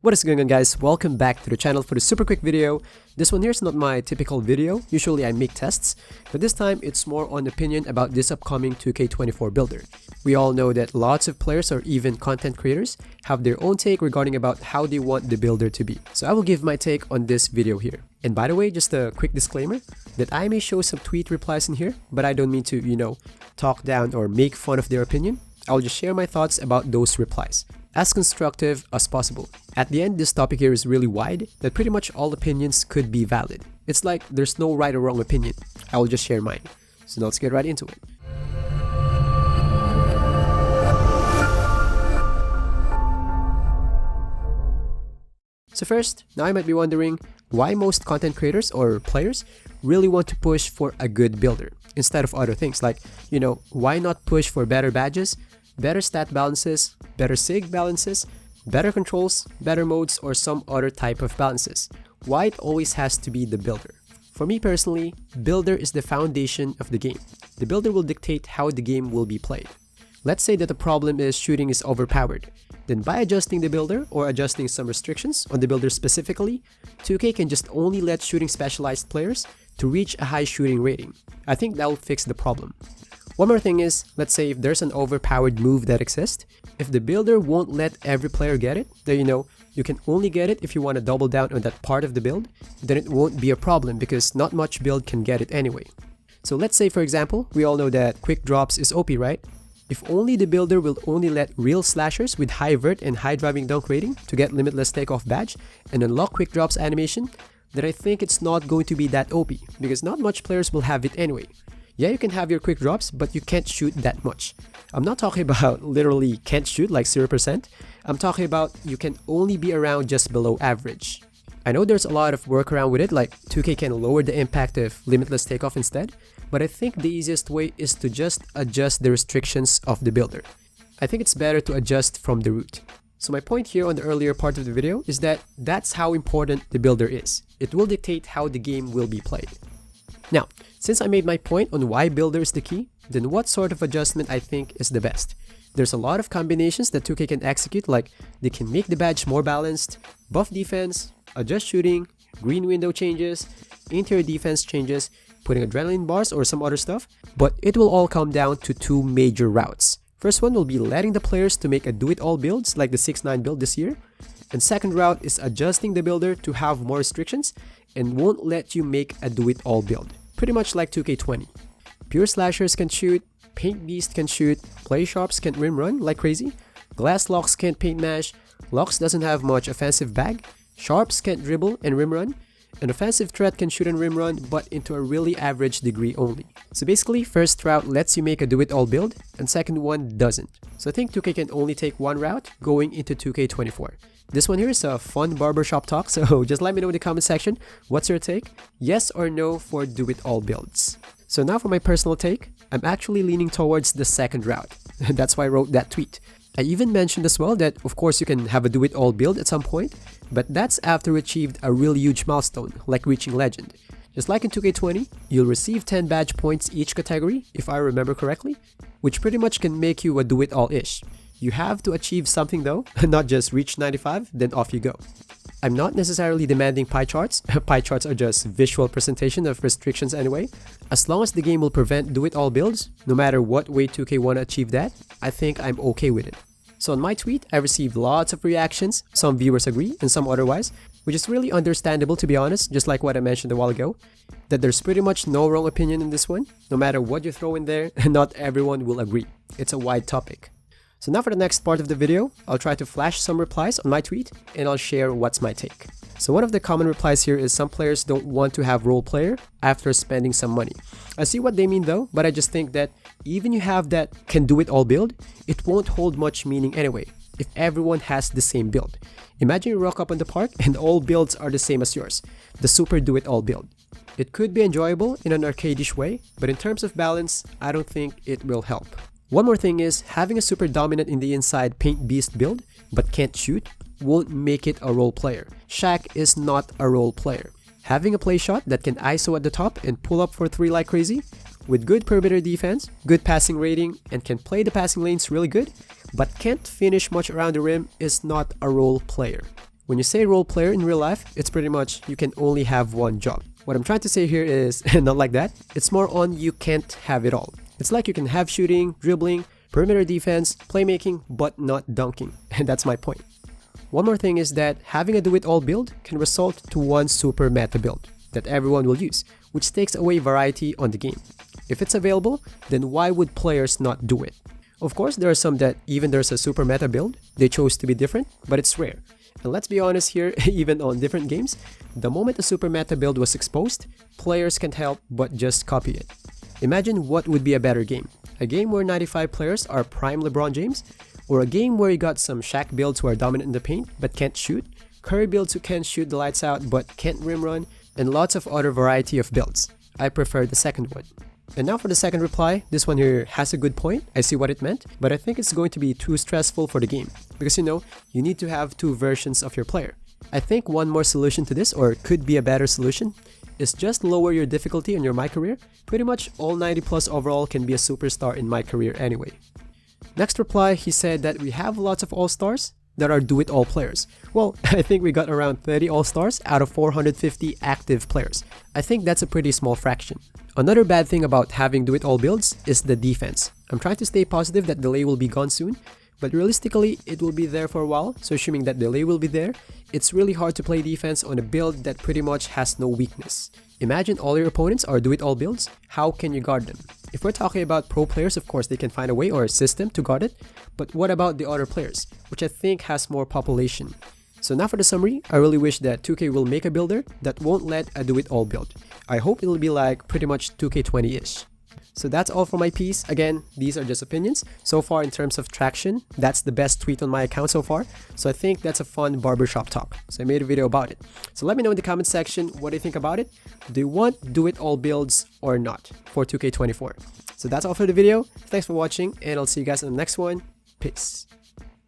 What is going on, guys? Welcome back to the channel for the super quick video. This one here is not my typical video. Usually I make tests, but this time it's more on opinion about this upcoming 2K24 builder. We all know that lots of players or even content creators have their own take regarding about how they want the builder to be. So I will give my take on this video here. And by the way, just a quick disclaimer that I may show some tweet replies in here, but I don't mean to, talk down or make fun of their opinion. I'll just share my thoughts about those replies, as constructive as possible. At the end, this topic here is really wide, that pretty much all opinions could be valid. It's like there's no right or wrong opinion. I will just share mine. So now let's get right into it. So first, now I might be wondering why most content creators or players really want to push for a good builder instead of other things like, why not push for better badges, better stat balances, better sig balances, better controls, better modes, or some other type of balances? Why it always has to be the builder? For me personally, builder is the foundation of the game. The builder will dictate how the game will be played. Let's say that the problem is shooting is overpowered. Then by adjusting the builder or adjusting some restrictions on the builder specifically, 2K can just only let shooting specialized players to reach a high shooting rating. I think that will fix the problem. One more thing is, let's say if there's an overpowered move that exists, if the builder won't let every player get it, then you can only get it if you want to double down on that part of the build, then it won't be a problem because not much build can get it anyway. So let's say, for example, we all know that quick drops is OP, right? If only the builder will only let real slashers with high vert and high driving dunk rating to get limitless takeoff badge and unlock quick drops animation, then I think it's not going to be that OP because not much players will have it anyway. Yeah, you can have your quick drops, but you can't shoot that much. I'm not talking about literally can't shoot like 0%. I'm talking about you can only be around just below average. I know there's a lot of workaround with it, like 2K can lower the impact of limitless takeoff instead, but I think the easiest way is to just adjust the restrictions of the builder. I think it's better to adjust from the root. So my point here on the earlier part of the video is that that's how important the builder is. It will dictate how the game will be played. Now, since I made my point on why builder is the key, then what sort of adjustment I think is the best? There's a lot of combinations that 2K can execute, like they can make the badge more balanced, buff defense, adjust shooting, green window changes, interior defense changes, putting adrenaline bars or some other stuff, but it will all come down to two major routes. First one will be letting the players to make a do-it-all builds like the 6-9 build this year, and second route is adjusting the builder to have more restrictions and won't let you make a do-it-all build, pretty much like 2K20. Pure slashers can shoot, paint beast can shoot, play sharps can rim run like crazy, glass locks can't paint mash, locks doesn't have much offensive bag, sharps can't dribble and rim run, an offensive threat can shoot and rim run, but into a really average degree only. So basically, first route lets you make a do-it-all build, and second one doesn't. So I think 2K can only take one route going into 2K24. This one here is a fun barbershop talk, so just let me know in the comment section, what's your take? Yes or no for do-it-all builds? So now for my personal take, I'm actually leaning towards the second route. That's why I wrote that tweet. I even mentioned as well that of course you can have a do-it-all build at some point, but that's after you achieved a really huge milestone, like reaching legend. Just like in 2K20, you'll receive 10 badge points each category, if I remember correctly, which pretty much can make you a do-it-all-ish. You have to achieve something though, not just reach 95, then off you go. I'm not necessarily demanding pie charts. Pie charts are just visual presentation of restrictions anyway. As long as the game will prevent do-it-all builds, no matter what way 2K want to achieve that, I think I'm okay with it. So on my tweet, I received lots of reactions, some viewers agree and some otherwise, which is really understandable to be honest, just like what I mentioned a while ago, that there's pretty much no wrong opinion in this one. No matter what you throw in there, not everyone will agree. It's a wide topic. So now for the next part of the video, I'll try to flash some replies on my tweet and I'll share what's my take. So one of the common replies here is some players don't want to have role player after spending some money. I see what they mean though, but I just think that even you have that can do it all build, it won't hold much meaning anyway if everyone has the same build. Imagine you rock up on the park and all builds are the same as yours, the super do it all build. It could be enjoyable in an arcade-ish way, but in terms of balance, I don't think it will help. One more thing is, having a super dominant in the inside paint beast build, but can't shoot, won't make it a role player. Shaq is not a role player. Having a play shot that can ISO at the top and pull up for 3 like crazy, with good perimeter defense, good passing rating, and can play the passing lanes really good, but can't finish much around the rim is not a role player. When you say role player in real life, it's pretty much you can only have one job. What I'm trying to say here is not like that. It's more on you can't have it all. It's like you can have shooting, dribbling, perimeter defense, playmaking, but not dunking. And that's my point. One more thing is that having a do-it-all build can result to one super meta build that everyone will use, which takes away variety on the game. If it's available, then why would players not do it? Of course, there are some that even there's a super meta build, they chose to be different, but it's rare. And let's be honest here, even on different games, the moment a super meta build was exposed, players can't help but just copy it. Imagine what would be a better game. A game where 95 players are prime LeBron James, or a game where you got some Shaq builds who are dominant in the paint but can't shoot, Curry builds who can shoot the lights out but can't rim run, and lots of other variety of builds. I prefer the second one. And now for the second reply, this one here has a good point, I see what it meant, but I think it's going to be too stressful for the game. Because you need to have two versions of your player. I think one more solution to this, or could be a better solution, is just lower your difficulty in your My Career. Pretty much all 90 plus overall can be a superstar in My Career anyway. Next reply, he said that we have lots of all-stars that are do-it-all players. Well, I think we got around 30 all-stars out of 450 active players. I think that's a pretty small fraction. Another bad thing about having do-it-all builds is the defense. I'm trying to stay positive that delay will be gone soon, but realistically, it will be there for a while, so assuming that delay will be there, it's really hard to play defense on a build that pretty much has no weakness. Imagine all your opponents are do-it-all builds, how can you guard them? If we're talking about pro players, of course they can find a way or a system to guard it, but what about the other players, which I think has more population? So now for the summary, I really wish that 2K will make a builder that won't let a do-it-all build. I hope it'll be like pretty much 2K20-ish. So that's all for my piece. Again, these are just opinions. So far in terms of traction, that's the best tweet on my account so far. So I think that's a fun barbershop talk. So I made a video about it. So let me know in the comment section what do you think about it. Do you want do-it-all builds or not for 2K24? So that's all for the video. Thanks for watching and I'll see you guys in the next one. Peace.